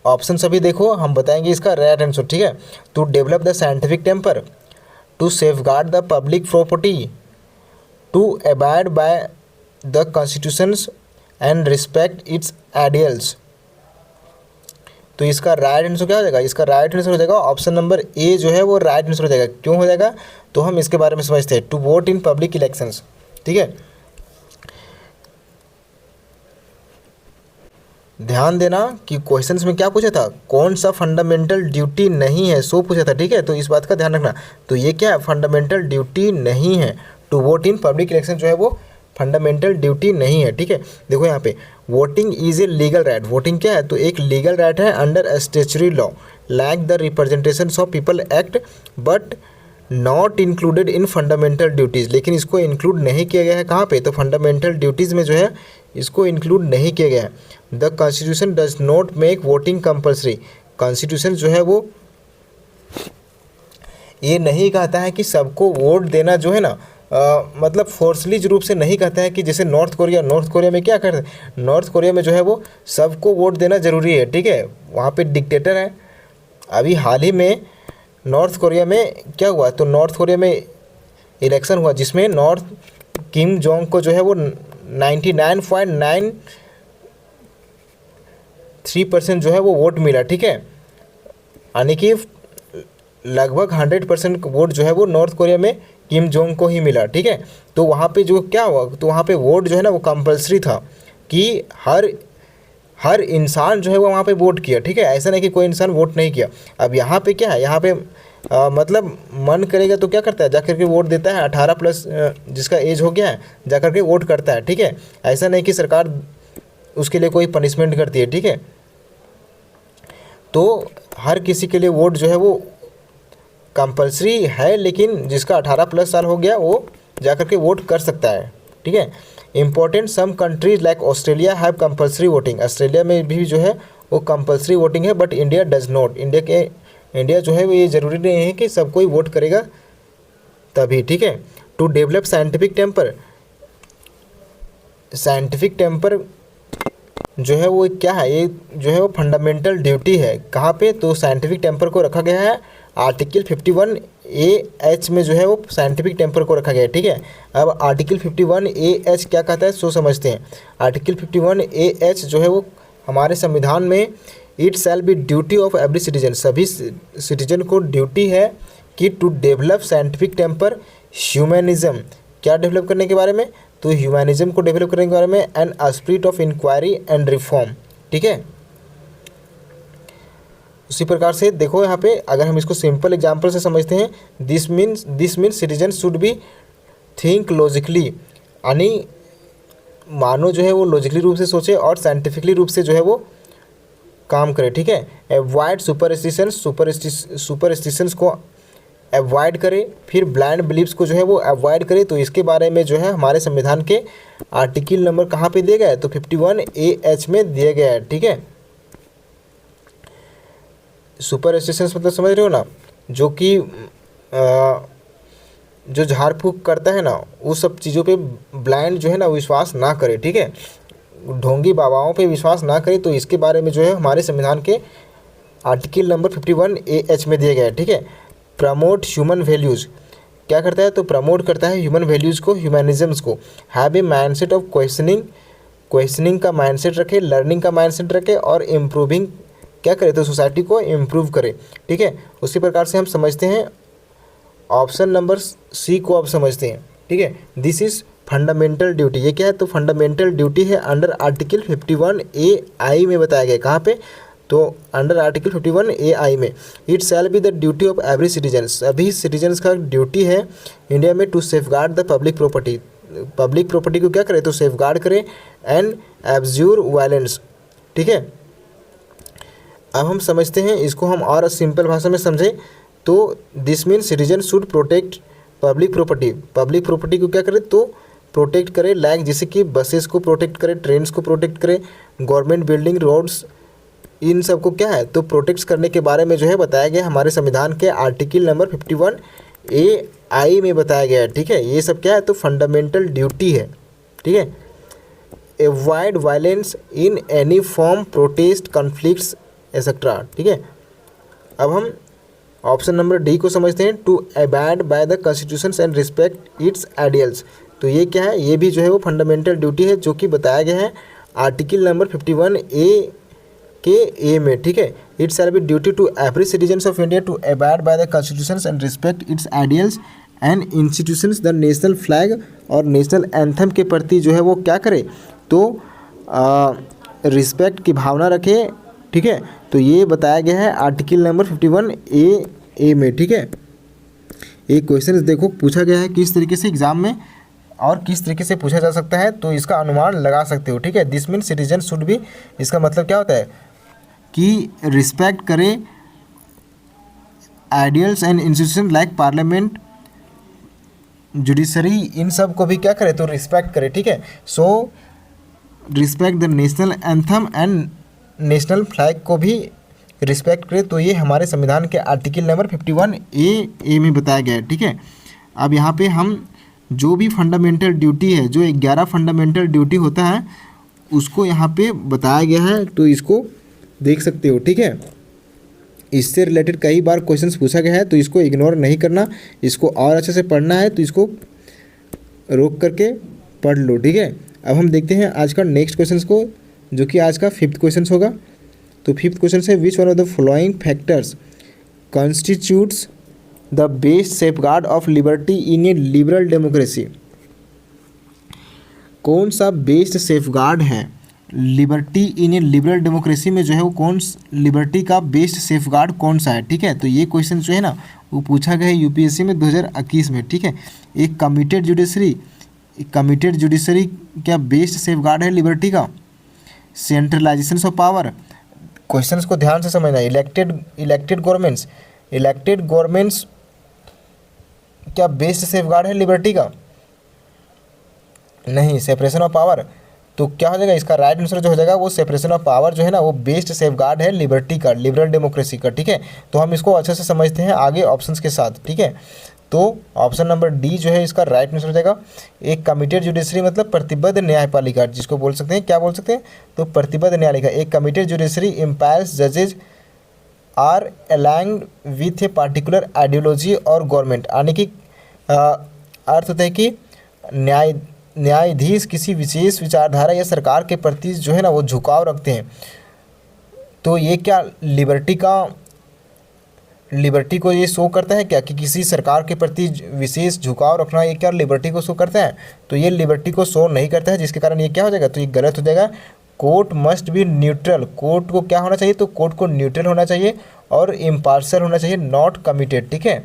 ऑप्शन सभी देखो, हम बताएंगे इसका राइट आंसर, ठीक है। To develop the scientific temper, to safeguard the public property, to abide by the constitutions and respect its ideals. तो इसका राइट आंसर क्या हो जाएगा? इसका राइट आंसर हो जाएगा ऑप्शन नंबर ए जो है वो राइट आंसर हो जाएगा। क्यों हो जाएगा? तो हम इसके बारे में समझते हैं। To vote in public elections, ठीक है। ध्यान देना कि क्वेश्चंस में क्या पूछा था, कौन सा फंडामेंटल ड्यूटी नहीं है, सो पूछा था, ठीक है। तो इस बात का ध्यान रखना। तो ये क्या है, फंडामेंटल ड्यूटी नहीं है। To vote in public election जो है वो फंडामेंटल ड्यूटी नहीं है, ठीक है। देखो यहाँ पे voting is a legal right, voting क्या है, तो एक लीगल राइट है under statutory law like the representation of people act, but not included in fundamental duties. लेकिन इसको इंक्लूड नहीं किया गया है कहाँ पे, तो फंडामेंटल ड्यूटीज़ में जो है इसको इंक्लूड नहीं किया गया है। The constitution does not make voting compulsory, constitution जो है वो ये नहीं कहता है कि सबको वोट देना जो है ना मतलब फोर्सली रूप से नहीं कहता है कि जैसे नॉर्थ कोरिया में क्या करते हैं, नॉर्थ कोरिया में जो है वो सबको वोट देना ज़रूरी है, ठीक है। वहाँ पे डिक्टेटर है। अभी हाल ही में नॉर्थ कोरिया में क्या हुआ, तो नॉर्थ कोरिया में इलेक्शन हुआ जिसमें नॉर्थ किम जोंग को जो है वो 99.93% जो है वो वोट मिला, ठीक है। यानी कि लगभग 100% वोट जो है वो नॉर्थ कोरिया में किम जोंग को ही मिला, ठीक है। तो वहाँ पे जो क्या हुआ, तो वहाँ पे वोट जो है ना वो कंपलसरी था कि हर इंसान जो है वो वहाँ पे वोट किया, ठीक है। ऐसा नहीं कि कोई इंसान वोट नहीं किया। अब यहाँ पे क्या है, यहाँ पे मतलब मन करेगा तो क्या करता है, जाकर के वोट देता है, 18+ जिसका एज हो गया है जाकर के वोट करता है, ठीक है। ऐसा नहीं कि सरकार उसके लिए कोई पनिशमेंट करती है, ठीक है। तो हर किसी के लिए वोट जो है वो कंपलसरी है, लेकिन जिसका 18+ साल हो गया वो जाकर के वोट कर सकता है, ठीक है। Important some countries like Australia have compulsory voting, Australia में भी जो है वो कंपलसरी वोटिंग है, but India does not, India जो है वो ये ज़रूरी नहीं है कि सब कोई वोट करेगा तभी, ठीक है। टू डेवलप साइंटिफिक टेम्पर जो है वो क्या है, ये जो है वो फंडामेंटल ड्यूटी है कहाँ पे, तो साइंटिफिक टेम्पर को रखा गया है आर्टिकल 51A(H) में जो है वो साइंटिफिक टेम्पर को रखा गया है, ठीक है। अब आर्टिकल 51A(H) क्या कहता है सो समझते हैं। आर्टिकल 51A(H) जो है वो हमारे संविधान में it shall be duty of every citizen, सभी सिटीजन को ड्यूटी है कि to develop scientific temper humanism, क्या डेवलप करने के बारे में, तो ह्यूमनिज्म को डेवलप करने के बारे में, and spirit of inquiry and reform, ठीक है। उसी प्रकार से देखो यहाँ पे अगर हम इसको सिंपल एग्जांपल से समझते हैं, this means citizen should B think logically, यानी मानो जो है वो लॉजिकली रूप से सोचे और साइंटिफिकली रूप से जो है वो काम करे, ठीक है। अवॉइड सुपरस्टिशंस को अवॉइड करे, फिर ब्लाइंड बिलीव्स को जो है वो अवॉइड करे। तो इसके बारे में जो है हमारे संविधान के आर्टिकल नंबर कहाँ पे दिया गया है, तो 51A(H) में दिया गया है, ठीक है। सुपरस्टिशंस मतलब समझ रहे हो ना, जो कि जो झाड़ फूक करता है ना उस सब चीज़ों पे ब्लाइंड जो है ना विश्वास ना करे, ठीक है, ढोंगी बाबाओं पे विश्वास ना करे। तो इसके बारे में जो है हमारे संविधान के आर्टिकल नंबर 51A(H) में दिया गया है, ठीक है। प्रमोट ह्यूमन वैल्यूज़ क्या करता है, तो प्रमोट करता है ह्यूमन वैल्यूज़ को, ह्यूमनिज्म्स को। Have a mindset of questioning का माइंडसेट रखे, लर्निंग का माइंडसेट रखे, और इम्प्रूविंग क्या करे, तो सोसाइटी को इम्प्रूव करे, ठीक है। उसी प्रकार से हम समझते हैं ऑप्शन नंबर C को अब समझते हैं, ठीक है। दिस इज़ फंडामेंटल ड्यूटी, ये क्या है, तो फंडामेंटल ड्यूटी है अंडर आर्टिकल 51A(I) में बताया गया, कहाँ पे, तो अंडर आर्टिकल 51A(I) में। It shall be the duty of every citizen, सभी सिटीजन्स का ड्यूटी है इंडिया में to safeguard the public property, public property को क्या करे, तो सेफगार्ड करे, एंड एब्ज्यूर वायलेंस, ठीक है। अब हम समझते हैं इसको, हम और सिंपल भाषा में समझें तो this mean citizen should protect public property को क्या करे, तो प्रोटेक्ट करे, लाइक जैसे कि बसेस को प्रोटेक्ट करे, ट्रेन्स को प्रोटेक्ट करे, गवर्नमेंट बिल्डिंग, रोड्स, इन सब को क्या है, तो प्रोटेक्ट करने के बारे में जो है बताया गया हमारे संविधान के आर्टिकल नंबर 51A(I) में बताया गया है, ठीक है। ये सब क्या है, तो फंडामेंटल ड्यूटी है, ठीक है। Avoid violence in any form, protest, conflicts etcetera, ठीक है। अब हम ऑप्शन नंबर D को समझते हैं, to abide by the constitutions and respect its ideals. तो ये क्या है, ये भी जो है वो फंडामेंटल ड्यूटी है जो कि बताया गया है आर्टिकल नंबर 51A के A में, ठीक है। It shall be duty to every citizens of India to abide by the constitutions and respect its ideals and institutions, the national flag और नेशनल एंथम के प्रति जो है वो क्या करे, तो रिस्पेक्ट की भावना रखे, ठीक है। तो ये बताया गया है आर्टिकल नंबर 51A में, ठीक है। एक क्वेश्चन देखो पूछा गया है किस तरीके से एग्जाम में और किस तरीके से पूछा जा सकता है, तो इसका अनुमान लगा सकते हो, ठीक है। This mean citizen should be, इसका मतलब क्या होता है कि रिस्पेक्ट करे ideals and institution like parliament, judiciary, इन सब को भी क्या करे तो रिस्पेक्ट करे, ठीक है। So respect the national anthem and national flag को भी रिस्पेक्ट करे। तो ये हमारे संविधान के आर्टिकल नंबर 51A में बताया गया है, ठीक है। अब यहाँ पे हम जो भी फंडामेंटल ड्यूटी है, जो 11 फंडामेंटल ड्यूटी होता है उसको यहाँ पे बताया गया है, तो इसको देख सकते हो, ठीक है। इससे रिलेटेड कई बार क्वेश्चंस पूछा गया है, तो इसको इग्नोर नहीं करना, इसको और अच्छे से पढ़ना है, तो इसको रोक करके पढ़ लो, ठीक है। अब हम देखते हैं आज का नेक्स्ट क्वेश्चंस को, जो कि आज का 5th क्वेश्चन होगा। तो 5th क्वेश्चन है विच one of the following factors constitutes the best safeguard of liberty in A liberal democracy. कौन सा बेस्ट सेफगार्ड है लिबर्टी इन ए लिबरल डेमोक्रेसी में, जो है वो कौन लिबर्टी का बेस्ट सेफगार्ड कौन सा है, ठीक है। तो ये क्वेश्चन जो है ना वो पूछा गया है यूपीएससी में 2021 में, ठीक है। एक कमिटेड जुडिशरी क्या बेस्ट सेफगार्ड है लिबर्टी का। सेंट्रलाइजेशन ऑफ पावर, क्वेश्चंस को ध्यान से समझना। इलेक्टेड गवर्नमेंट्स क्या बेस्ट सेफगार्ड है लिबर्टी का, नहीं। सेपरेशन ऑफ पावर, तो क्या हो जाएगा इसका राइट आंसर जो हो जाएगा वो सेपरेशन ऑफ पावर जो है ना वो बेस्ट सेफगार्ड है लिबर्टी का, लिबरल डेमोक्रेसी का, ठीक है। तो हम इसको अच्छे से समझते हैं आगे ऑप्शंस के साथ, ठीक है। तो ऑप्शन नंबर डी जो है इसका राइट आंसर हो जाएगा। एक कमिटेड जुडिशरी मतलब प्रतिबद्ध न्यायपालिका, जिसको बोल सकते हैं, क्या बोल सकते हैं तो प्रतिबद्ध न्यायपालिका। एक कमिटेड जुडिशरी इम्पायर्स जजेज are aligned with a particular ideology और गवर्नमेंट, यानी कि अर्थ होता है कि न्यायाधीश किसी विशेष विचारधारा या सरकार के प्रति जो है ना वो झुकाव रखते हैं। तो ये क्या लिबर्टी को ये शो करता है क्या कि किसी सरकार के प्रति विशेष झुकाव रखना, ये क्या लिबर्टी को शो करता है, तो ये लिबर्टी को शो नहीं करता है, जिसके कारण ये क्या हो जाएगा तो ये गलत हो जाएगा। Court must be neutral, court को क्या होना चाहिए तो कोर्ट को न्यूट्रल होना चाहिए और इम्पार्शियल होना चाहिए, नॉट कमिटेड, ठीक है।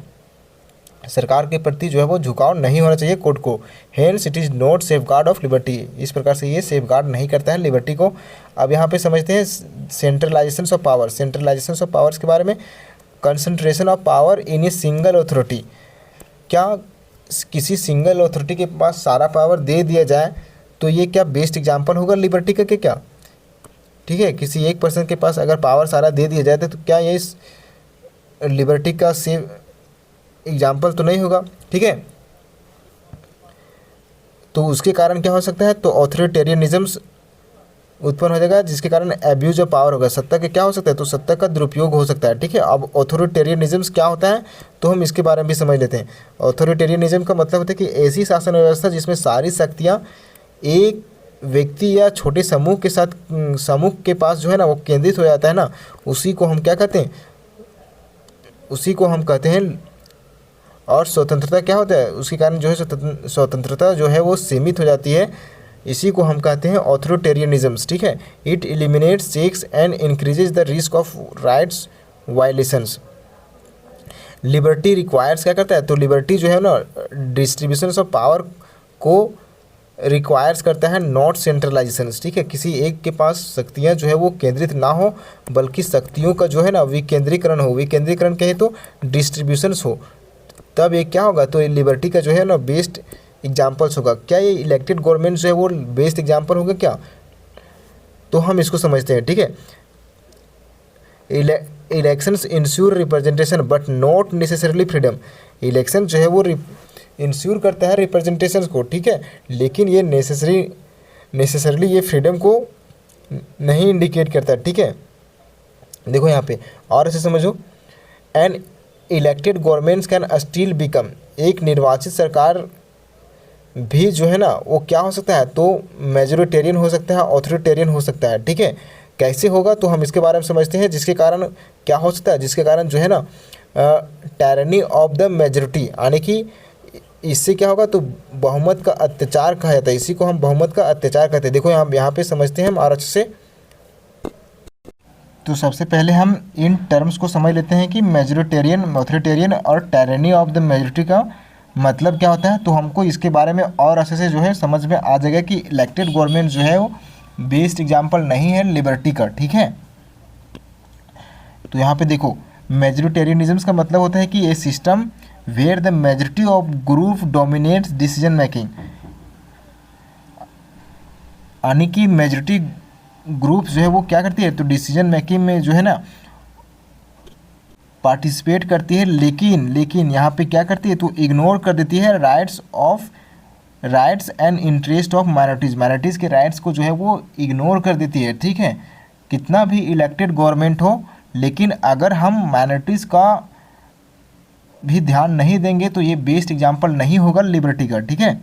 सरकार के प्रति जो है वो झुकाव नहीं होना चाहिए कोर्ट को। Hence it is not safeguard of liberty, इस प्रकार से ये सेफगार्ड नहीं करता है लिबर्टी को। अब यहाँ पे समझते हैं centralization of power. Centralization of powers के बारे में, concentration of power in a single authority, क्या किसी सिंगल अथॉरिटी के पास सारा पावर दे दिया जाए तो ये क्या बेस्ट एग्जाम्पल होगा लिबर्टी का क्या, ठीक है। किसी एक पर्सन के पास अगर पावर सारा दे दिया जाए तो क्या ये इस लिबर्टी का सेफ एग्जाम्पल तो नहीं होगा, ठीक है। तो उसके कारण क्या हो सकता है तो ऑथोरिटेरियनिज्म्स उत्पन्न हो जाएगा, जिसके कारण एब्यूज ऑफ पावर होगा, सत्ता के क्या हो सकता है तो सत्ता का दुरुपयोग हो सकता है, ठीक है। अब ऑथोरिटेरियनिज्म्स क्या होता है तो हम इसके बारे में भी समझ लेते हैं। ऑथोरिटेरियनिज्म का मतलब होता है कि ऐसी शासन व्यवस्था जिसमें सारी शक्तियाँ एक व्यक्ति या छोटे समूह के साथ समूह के पास जो है ना वो केंद्रित हो जाता है ना, उसी को हम क्या कहते हैं, उसी को हम कहते हैं। और स्वतंत्रता क्या होता है, उसके कारण जो है स्वतंत्रता जो है वो सीमित हो जाती है, इसी को हम कहते हैं ऑथोरिटेरियनिज्म्स, ठीक है। It eliminates checks and increases the risk of rights violations. Liberty requires क्या करता है तो लिबर्टी जो है ना डिस्ट्रीब्यूशन ऑफ पावर को रिक्वायर्स करता है, नॉट सेंट्रलाइजेशंस, ठीक है। किसी एक के पास शक्तियाँ जो है वो केंद्रित ना हो, बल्कि शक्तियों का जो है ना विकेंद्रीकरण हो। विकेंद्रीकरण कहे तो डिस्ट्रीब्यूशंस हो, तब ये क्या होगा तो लिबर्टी का जो है ना बेस्ट एग्जाम्पल्स होगा। क्या ये इलेक्टेड गवर्नमेंट जो है वो बेस्ट एग्जाम्पल होगा क्या, तो हम इसको समझते हैं, ठीक है। Elections ensure representation but not necessarily freedom. Election जो है वो इंश्योर करता है रिप्रेजेंटेशन को, ठीक है, लेकिन ये नेसेसरली ये फ्रीडम को नहीं इंडिकेट करता, ठीक है। देखो यहाँ पे और ऐसे समझो, an elected governments can still become, एक निर्वाचित सरकार भी जो है ना वो क्या हो सकता है तो मेजोरिटेरियन हो सकता है, ऑथोरिटेरियन हो सकता है, ठीक है। कैसे होगा तो हम इसके बारे में समझते हैं, जिसके कारण क्या हो सकता है, जिसके कारण जो है ना टायरनी ऑफ द मेजोरिटी, यानी कि इससे क्या होगा तो बहुमत का अत्याचार कहा जाता है, इसी को हम बहुमत का अत्याचार कहते हैं। देखो यहाँ पे समझते हैं हम और अच्छे से तो सबसे पहले हम इन टर्म्स को समझ लेते हैं कि मेजोरिटेरियन, ऑथोरिटेरियन और टायरनी ऑफ द मेजोरिटी का मतलब क्या होता है। तो हमको इसके बारे में और अच्छे से जो है समझ में आ जाएगा कि इलेक्टेड गवर्नमेंट जो है वो बेस्ट एग्जाम्पल नहीं है लिबर्टी का, ठीक है। तो यहाँ पे देखो, मेजोरिटेरियनिज्म का मतलब होता है कि a system where the majority of group dominates decision making, यानी कि मेजोरिटी ग्रुप जो है वो क्या करती है, तो डिसीजन मेकिंग में जो है ना पार्टिसिपेट करती है, लेकिन यहाँ पे क्या करती है, तो इग्नोर कर देती है rights and interest of minorities के राइट्स को जो है वो इग्नोर कर देती है, ठीक है। कितना भी इलेक्टेड गवर्नमेंट हो, लेकिन अगर हम माइनॉरिटीज़ का भी ध्यान नहीं देंगे तो ये बेस्ट एग्जाम्पल नहीं होगा लिबर्टी का, ठीक है।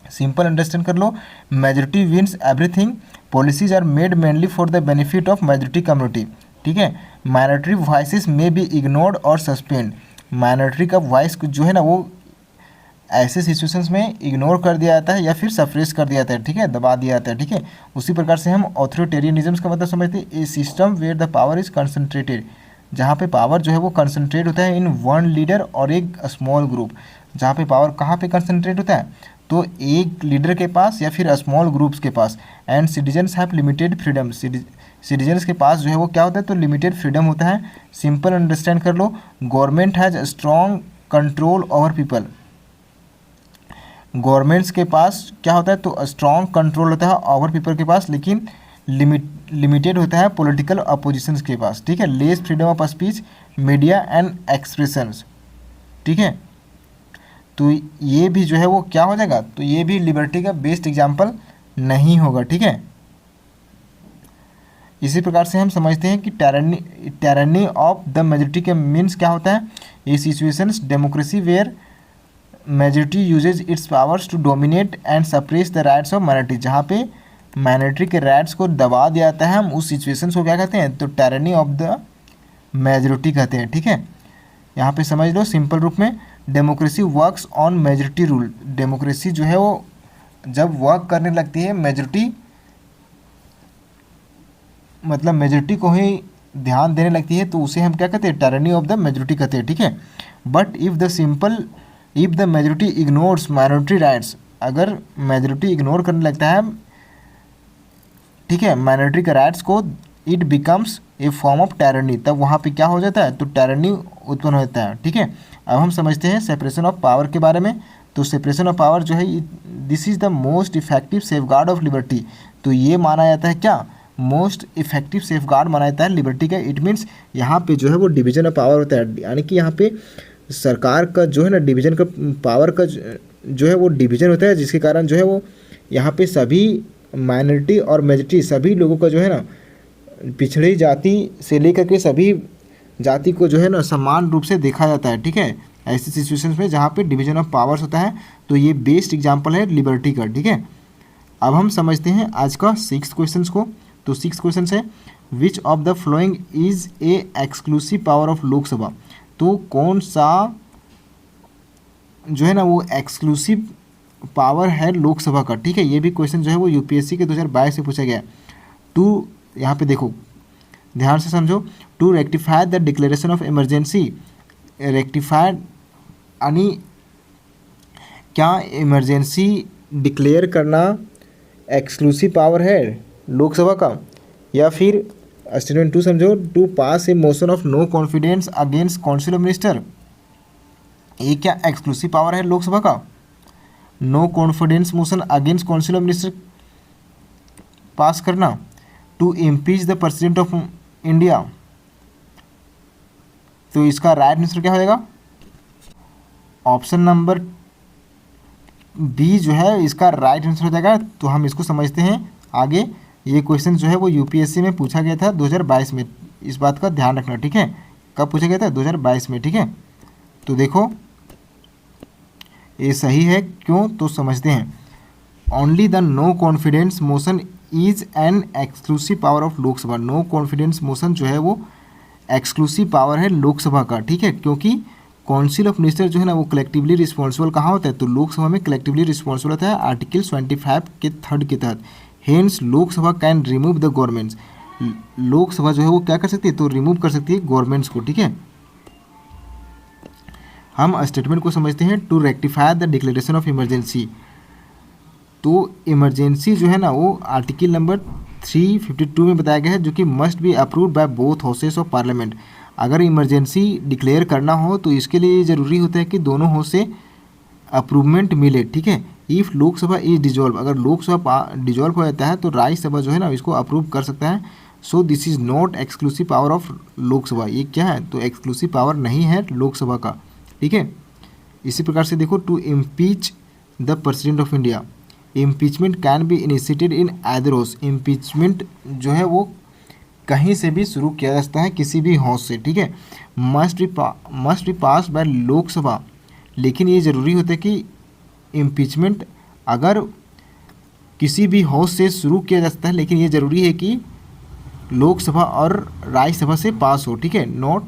सिंपल अंडरस्टैंड कर लो, majority wins everything, policies are made mainly for the benefit of majority community, ठीक है। Minority voices may be ignored और सस्पेंड, माइनॉरिटी का वॉइस जो है ना वो ऐसे सिचुएशंस में इग्नोर कर दिया जाता है या फिर सप्रेस कर दिया जाता है, ठीक है, दबा दिया जाता है, ठीक है। उसी प्रकार से हम ऑथोरिटेरियनिज्म का मतलब समझते हैं, a system where the power is concentrated, जहाँ पे पावर जो है वो कंसंट्रेट होता है इन वन लीडर और एक स्मॉल ग्रुप। जहाँ पे पावर कहाँ पे कंसंट्रेट होता है, तो एक लीडर के पास या फिर स्मॉल ग्रुप्स के पास। And citizens have limited freedom, citizens के पास जो है वो क्या होता है, तो लिमिटेड फ्रीडम होता है। सिंपल अंडरस्टैंड कर लो, government has strong control over people, governments के पास क्या होता है, तो स्ट्रॉन्ग कंट्रोल होता है ओवर पीपल के पास, लेकिन लिमिटेड होता है पॉलिटिकल अपोजिशंस के पास, ठीक है। Less freedom of speech, media and expressions, ठीक है। तो ये भी जो है वो क्या हो जाएगा, तो ये भी लिबर्टी का बेस्ट एग्जाम्पल नहीं होगा, ठीक है। इसी प्रकार से हम समझते हैं कि टायरनी ऑफ द मेजोरिटी के मीन्स क्या होता है, ये situations democracy where majority uses its powers to dominate and suppress the rights of minority, जहाँ पे माइनॉरिटी के राइट्स को दबा दिया जाता है, हम उस सिचुएशंस को क्या कहते हैं, तो टायरनी ऑफ द मेजोरिटी कहते हैं, ठीक है। यहाँ पे समझ लो सिंपल रूप में, democracy works on majority rule, democracy जो है वो जब वर्क करने लगती है मेजोरिटी, मतलब मेजोरिटी को ही ध्यान देने लगती है, तो उसे हम क्या कहते हैं, टायरनी ऑफ द मेजोरिटी कहते हैं, ठीक है। But if the majority ignores minority rights, अगर मेजोरिटी इग्नोर करने लगता है, ठीक है, माइनॉरिटी के राइट्स को, it becomes a form of tyranny, तब वहाँ पे क्या हो जाता है, तो टायरनी उत्पन्न होता है, ठीक है। अब हम समझते हैं सेपरेशन ऑफ पावर के बारे में। तो सेपरेशन ऑफ पावर जो है, this is the most effective safeguard of liberty, तो ये माना जाता है क्या, मोस्ट इफेक्टिव सेफगार्ड माना जाता है लिबर्टी का। इट मीन्स यहाँ पे जो है वो डिवीजन ऑफ पावर होता है, यानी कि यहाँ पे सरकार का जो है ना डिवीजन का पावर का जो है वो डिवीजन होता है, जिसके कारण जो है वो यहाँ पे सभी माइनॉरिटी और मेजोरिटी सभी लोगों का जो है ना, पिछड़ी जाति से लेकर के सभी जाति को जो है ना समान रूप से देखा जाता है, ठीक है। ऐसी सिचुएशंस में जहाँ पे डिवीजन ऑफ पावर्स होता है, तो ये बेस्ट एग्जांपल है लिबर्टी का, ठीक है। अब हम समझते हैं आज का 6 क्वेश्चंस को। तो 6 क्वेश्चन है, which of the following is a exclusive power of Lok Sabha, तो कौन सा जो है ना वो एक्सक्लूसिव पावर है लोकसभा का, ठीक है। ये भी क्वेश्चन जो है वो यूपीएससी के 2022 में पूछा गया है। टू, यहाँ पे देखो ध्यान से समझो, to rectify the declaration of emergency, rectified यानी क्या इमरजेंसी डिक्लेयर करना एक्सक्लूसिव पावर है लोकसभा का, या फिर स्टेटमेंट 2 समझो, to pass a motion of no confidence against council of minister, ये क्या एक्सक्लूसिव पावर है लोकसभा का, no confidence motion against council of minister pass करना, to impeach the president of India, तो इसका राइट आंसर क्या हो जाएगा, ऑप्शन नंबर बी जो है इसका राइट आंसर हो जाएगा। तो हम इसको समझते हैं आगे। ये क्वेश्चन जो है वो यूपीएससी में पूछा गया था 2022 में, इस बात का ध्यान रखना, ठीक है। कब पूछा गया था, 2022 में, ठीक है। तो देखो ये सही है, क्यों, तो समझते हैं। Only the no confidence motion is an exclusive power of Lok Sabha, no confidence motion जो है वो एक्सक्लूसिव पावर है लोकसभा का, ठीक है। क्योंकि काउंसिल ऑफ मिनिस्टर जो है ना वो कलेक्टिवली रिस्पॉन्सिबल कहाँ होता है, तो लोकसभा में कलेक्टिवली रिस्पॉन्सिबल होता है आर्टिकल 25 के 3 के तहत। Hence Lok Sabha can remove the governments, Lok Sabha जो है वो क्या कर सकती है, तो रिमूव कर सकती है गवर्नमेंट्स को, ठीक है। हम स्टेटमेंट को समझते हैं, to rectify the declaration of emergency. तो इमरजेंसी जो है ना वो आर्टिकल नंबर 352 में बताया गया है, जो कि must be approved by both houses of parliament. अगर इमरजेंसी डिक्लेयर करना हो तो इसके लिए ज़रूरी होता है कि दोनों हाउस से अप्रूवमेंट मिले, ठीक है। इफ़ लोकसभा इज डिजॉल्व, अगर लोकसभा डिजॉल्व हो जाता है तो राज्यसभा जो है ना इसको अप्रूव कर सकता है। So this is not exclusive power of Lok Sabha. ये क्या है, तो एक्सक्लूसिव पावर नहीं है लोकसभा का, ठीक है। इसी प्रकार से देखो, to impeach the president of India, impeachment can be initiated in either house. Impeachment जो है वो कहीं से भी शुरू किया जा सकता है, किसी भी हाउस से, ठीक है। Must be pass by Lok Sabha, लेकिन ये ज़रूरी होता है कि इम्पीचमेंट अगर किसी भी हाउस से शुरू किया जा सकता है, लेकिन ये ज़रूरी है कि लोकसभा और राज्यसभा से पास हो, ठीक है। Not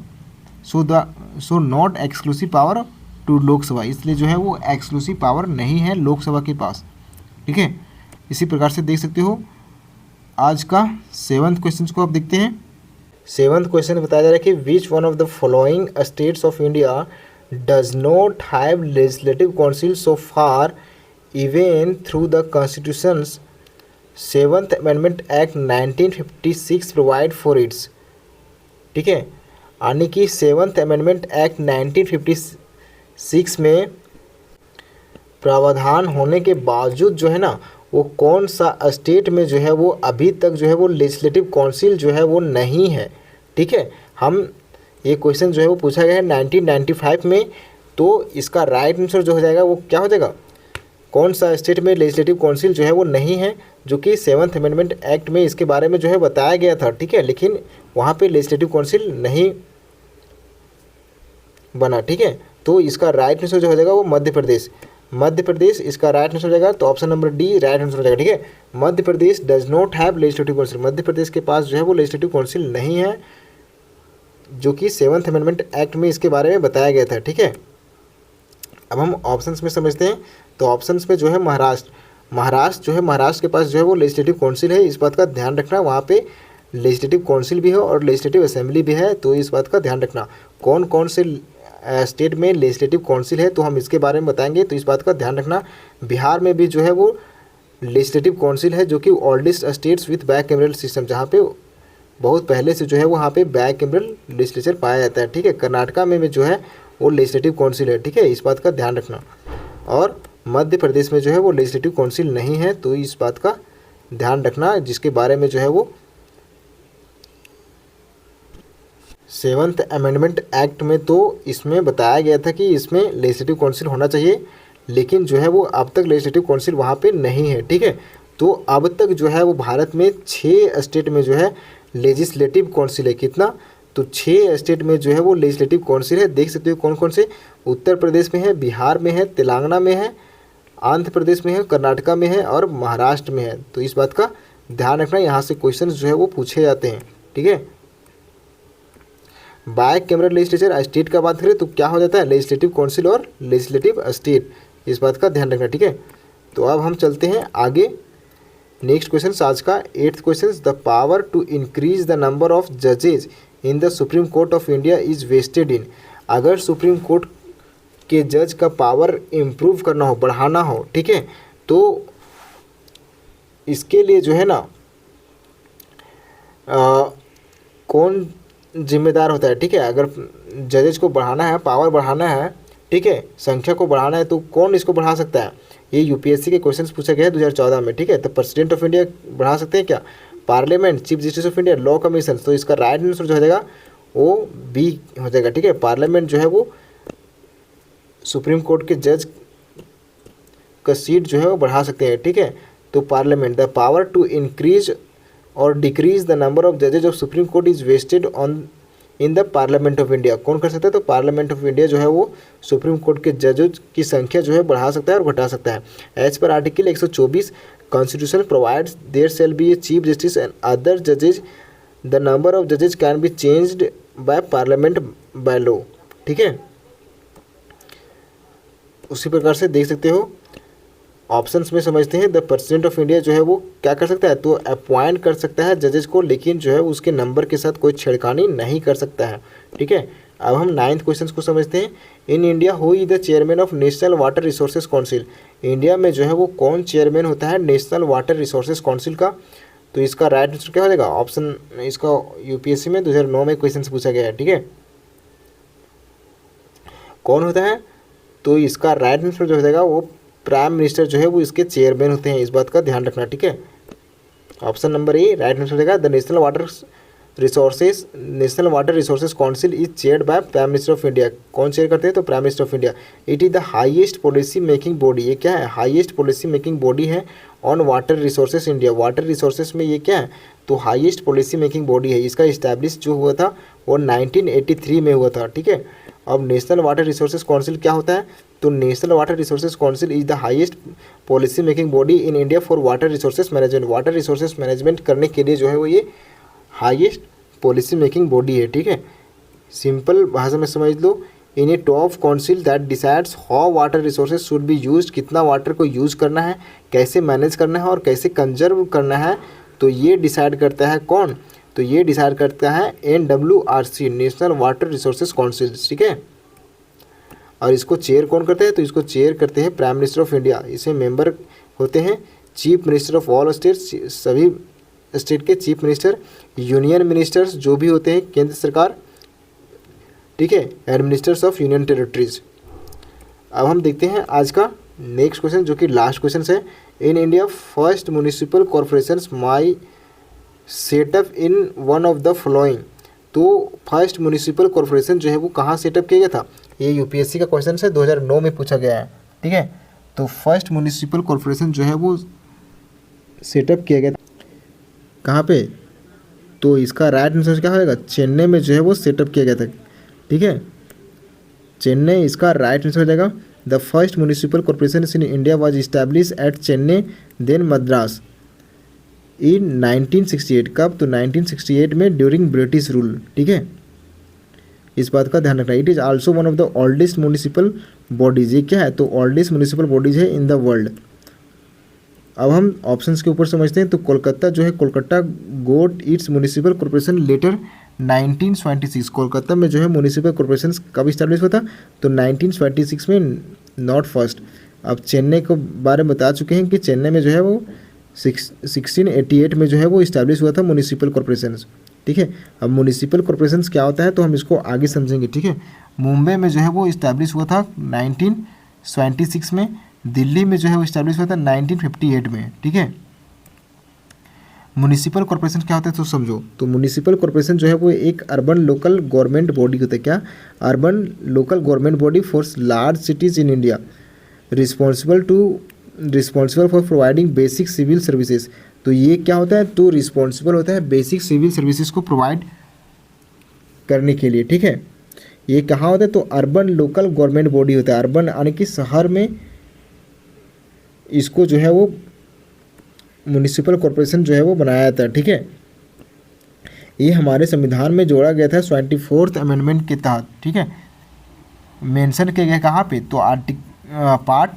exclusive power to Lok Sabha, इसलिए जो है वो एक्सक्लूसिव पावर नहीं है लोकसभा के पास, ठीक है। इसी प्रकार से देख सकते हो आज का 7th क्वेश्चन को आप देखते हैं। 7th क्वेश्चन बताया जा रहा है कि विच one of the following states of India does not have legislative council so far even through the constitutions 7th amendment act 1956 provide for its, ठीक है। यानी कि 7th अमेंडमेंट एक्ट 1956 में प्रावधान होने के बावजूद जो है ना वो कौन सा स्टेट में जो है वो अभी तक जो है वो लेजिस्लेटिव काउंसिल जो है वो नहीं है, ठीक है। हम ये क्वेश्चन जो है वो पूछा गया है 1995 में, तो इसका राइट आंसर जो हो जाएगा वो क्या हो जाएगा, कौन सा स्टेट में लेजिस्लेटिव काउंसिल जो है वो नहीं है, जो कि 7th अमेंडमेंट एक्ट में इसके बारे में जो है बताया गया था, ठीक है, लेकिन वहाँ पे लेजिस्लेटिव काउंसिल नहीं बना, ठीक है। तो इसका राइट आंसर जो हो जाएगा वो मध्य प्रदेश इसका राइट आंसर हो जाएगा। तो option number D right answer हो जाएगा, ठीक है। Madhya Pradesh does not have legislative council, Madhya Pradesh के पास जो है वो लेजिस्लेटिव काउंसिल नहीं है, जो कि 7th अमेंडमेंट एक्ट में इसके बारे में बताया गया था, ठीक है। अब हम ऑप्शंस में समझते हैं। तो ऑप्शंस में जो है महाराष्ट्र जो है, महाराष्ट्र के पास जो है वो लेजिस्लेटिव काउंसिल है, इस बात का ध्यान रखना, वहाँ पे लेजिस्लेटिव काउंसिल भी है और लेजिस्लेटिव असेंबली भी है, तो इस बात का ध्यान रखना। कौन कौन से स्टेट में लेजिस्लेटिव काउंसिल है तो हम इसके बारे में बताएंगे, तो इस बात का ध्यान रखना। बिहार में भी जो है वो लेजिस्लेटिव काउंसिल है, जो कि oldest states with back cameral system, जहाँ पे बहुत पहले से जो है वहाँ पे बैक कैमरल लेजिस्लेचर पाया जाता है, ठीक है। कर्नाटका में जो है वो लेजिस्लेटिव काउंसिल है, ठीक है, इस बात का ध्यान रखना। और मध्य प्रदेश में जो है वो लेजिस्लेटिव काउंसिल नहीं है, तो इस बात का ध्यान रखना, जिसके बारे में जो है वो 7th अमेंडमेंट एक्ट में तो इसमें बताया गया था कि इसमें लेजिस्लेटिव काउंसिल होना चाहिए, लेकिन जो है वो अब तक लेजिस्लेटिव काउंसिल वहाँ पे नहीं है, ठीक है। तो अब तक जो है वो भारत में 6 स्टेट में जो है लेजिस्लेटिव काउंसिल है, कितना, तो 6 स्टेट में जो है वो लेजिस्लेटिव काउंसिल है। देख सकते हो कौन कौन से, उत्तर प्रदेश में है, बिहार में है, तेलंगाना में है, आंध्र प्रदेश में है, कर्नाटका में है और महाराष्ट्र में है। तो इस बात का ध्यान रखना, यहाँ से क्वेश्चन जो है वो पूछे जाते हैं, ठीक है। बाय कैमरल लेजिस्लेचर स्टेट का बात करें तो क्या हो जाता है, लेजिस्लेटिव काउंसिल और लेजिस्लेटिव स्टेट, इस बात का ध्यान रखना, ठीक है। तो अब हम चलते हैं आगे, नेक्स्ट क्वेश्चन आज का 8th question, the power to increase the number of जजेज in the Supreme Court of India is vested in. अगर सुप्रीम कोर्ट के जज का पावर इम्प्रूव करना हो, बढ़ाना हो, ठीक है, तो इसके लिए जो है ना कौन जिम्मेदार होता है, ठीक है। अगर जजेज को बढ़ाना है, पावर बढ़ाना है, ठीक है, संख्या को बढ़ाना है, तो कौन इसको बढ़ा सकता है, ये यूपीएससी के क्वेश्चंस पूछे गए हैं 2014 में, ठीक है। तो प्रेसिडेंट ऑफ इंडिया बढ़ा सकते हैं क्या, parliament, chief justice of India, law commission, तो इसका राइट आंसर जो हो जाएगा वो बी हो जाएगा, ठीक है। पार्लियामेंट जो है वो सुप्रीम कोर्ट के जज का सीट जो है वो बढ़ा सकते हैं, ठीक है। तो parliament, the power to increase और डिक्रीज द नंबर ऑफ जजेज of Supreme Court is vested on in the parliament of India. कौन कर सकता है, तो पार्लियामेंट ऑफ इंडिया जो है वो सुप्रीम कोर्ट के जजेज की संख्या जो है बढ़ा सकता है और घटा सकता है। As per article 124 constitution provides there shall be a chief justice and other जजेज, the number of जजेज can be changed by parliament by law, ठीक है। उसी प्रकार से देख सकते हो ऑप्शंस में समझते हैं। द प्रेसिडेंट ऑफ इंडिया जो है वो क्या कर सकता है, तो अपॉइंट कर सकता है जजेस को, लेकिन जो है उसके नंबर के साथ कोई छेड़खानी नहीं कर सकता है। ठीक है, अब हम 9th क्वेश्चन को समझते हैं। In India who is the chairman of national water resources council. India में जो है वो कौन चेयरमैन होता है नेशनल वाटर रिसोर्सेज काउंसिल का, तो इसका राइट आंसर क्या हो जाएगा ऑप्शन, इसका यूपीएससी में 2009 में क्वेश्चन पूछा गया है। ठीक है, कौन होता है, तो इसका राइट आंसर जो हो जाएगा वो प्राइम मिनिस्टर जो है वो इसके चेयरमैन होते हैं, इस बात का ध्यान रखना। ठीक है, option number A right answer हो जाएगा। The national water resources council is chaired by prime minister of India. कौन चेयर करते हैं, तो prime minister of India. It is the highest policy making body, ये क्या है, हाईएस्ट पॉलिसी मेकिंग बॉडी है on water resources India. Water resources में ये क्या है, तो हाईएस्ट पॉलिसी मेकिंग बॉडी है। इसका इस्टेब्लिश जो हुआ था वो 1983 में हुआ था। ठीक है, अब नेशनल वाटर रिसोर्सेज काउंसिल क्या होता है, तो national water resources council is the highest policy making body in India for water resources management. Water resources management करने के लिए जो है वो ये हाईएस्ट पॉलिसी मेकिंग बॉडी है। ठीक है, सिंपल भाषा में समझ लो, in a top council that decides how water resources should be used, कितना वाटर को यूज़ करना है, कैसे मैनेज करना है और कैसे कंजर्व करना है, तो ये डिसाइड करता है कौन, तो ये डिसाइड करता है NWRC national water resources council. ठीक है, और इसको चेयर कौन करते हैं, तो इसको चेयर करते हैं प्राइम मिनिस्टर ऑफ इंडिया। इसे मेंबर होते हैं chief minister of all states, सभी स्टेट के चीफ मिनिस्टर, यूनियन मिनिस्टर्स जो भी होते हैं केंद्र सरकार, ठीक है, and ministers of union territories. अब हम देखते हैं आज का नेक्स्ट क्वेश्चन जो कि लास्ट क्वेश्चन है। In India first municipal corporation my setup in one of the following. तो फर्स्ट म्यूनिसिपल कॉरपोरेशन जो है वो कहाँ सेटअप किया गया था, ये यूपीएससी का क्वेश्चन है, 2009 में पूछा गया है। ठीक है, तो फर्स्ट म्यूनिसिपल कॉरपोरेशन जो है वो सेटअप किया गया था कहाँ पे, तो इसका राइट आंसर क्या होगा, चेन्नई में जो है वो सेटअप किया गया था। ठीक है, चेन्नई इसका राइट आंसर हो जाएगा। The first municipal corporation in India was establish at Chennai then Madras in 1968। कब, तो 1968 में ड्यूरिंग ब्रिटिश रूल। ठीक है, इस बात का ध्यान रखना। It is also one of the oldest municipal bodies, ये क्या है, तो ओल्डेस्ट म्यूनिसिपल बॉडीज है इन द वर्ल्ड। अब हम ऑप्शंस के ऊपर समझते हैं। तो कोलकाता जो है, Kolkata got its municipal corporation later 1976। Kolkata में जो है म्यूनिसिपल कॉरपोरेशन कब इस्टेब्लिश हुआ था, तो 1976 में, नॉट फर्स्ट। अब चेन्नई को बारे में बता चुके हैं कि चेन्नई में जो है वो 1688 में जो है वो इस्टेब्लिश हुआ था म्यूनिसिपल कॉरपोरेशन। ठीक है, अब म्यूनिसिपल कॉरपोरेशन क्या होता है तो हम इसको आगे समझेंगे। ठीक है, मुंबई में जो है वो इस्टेब्लिश हुआ था 1976 में, दिल्ली में जो है वो इस्टेब्लिश हुआ था 1958 में। ठीक है, म्यूनिसिपल कॉरपोरेशन क्या होता है तो समझो। तो म्यूनिसिपल कॉरपोरेशन जो है वो एक अर्बन लोकल गवर्नमेंट बॉडी होता है। क्या, urban local government body for large cities in India, responsible for providing basic civil services. तो ये क्या होता है, तो रिस्पॉन्सिबल होता है बेसिक सिविल सर्विसेज को प्रोवाइड करने के लिए। ठीक है, ये कहाँ होता है, तो अर्बन लोकल गवर्नमेंट बॉडी होता है। अर्बन यानी कि शहर में इसको जो है वो म्यूनिसिपल कॉरपोरेशन जो है वो बनाया जाता है। ठीक है, ये हमारे संविधान में जोड़ा गया था 24th अमेंडमेंट के तहत। ठीक है, मेंशन किया गया कहाँ पे, तो पार्ट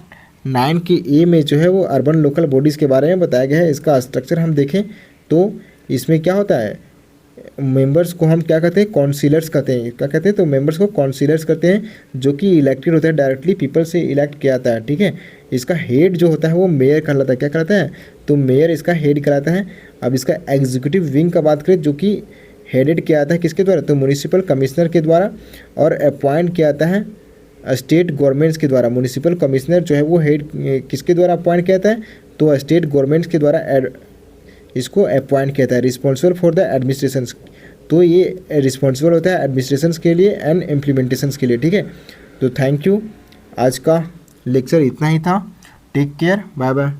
9 के ए में जो है वो अर्बन लोकल बॉडीज़ के बारे में बताया गया है। इसका स्ट्रक्चर हम देखें तो इसमें क्या होता है, मेंबर्स को हम क्या कहते हैं, काउंसिलर्स कहते हैं। क्या कहते हैं, तो मेंबर्स को काउंसिलर्स कहते हैं, जो कि इलेक्टेड होता है, डायरेक्टली पीपल से इलेक्ट किया जाता है। ठीक है, इसका हेड जो होता है वो मेयर कहलाता है। क्या कहलाता है, तो मेयर इसका हेड कहलाता है। अब इसका एग्जीक्यूटिव विंग का बात करें, जो कि हेडेड किया जाता है किसके द्वारा, तो म्यूनिसिपल कमिश्नर के द्वारा, और अपॉइंट किया जाता है स्टेट गवर्नमेंट्स के द्वारा। म्यूनिसिपल कमिश्नर जो है वो हेड किसके द्वारा अपॉइंट किया जाता है, तो स्टेट गवर्नमेंट्स के द्वारा इसको अपॉइंट किया जाता है। रिस्पॉन्सिबल फॉर द एडमिनिस्ट्रेशन, तो ये रिस्पॉन्सिबल होता है एडमिनिस्ट्रेशन के लिए एंड इम्प्लीमेंटेशन के लिए। ठीक है, तो थैंक यू, आज का लेक्चर इतना ही था। Take care, bye bye.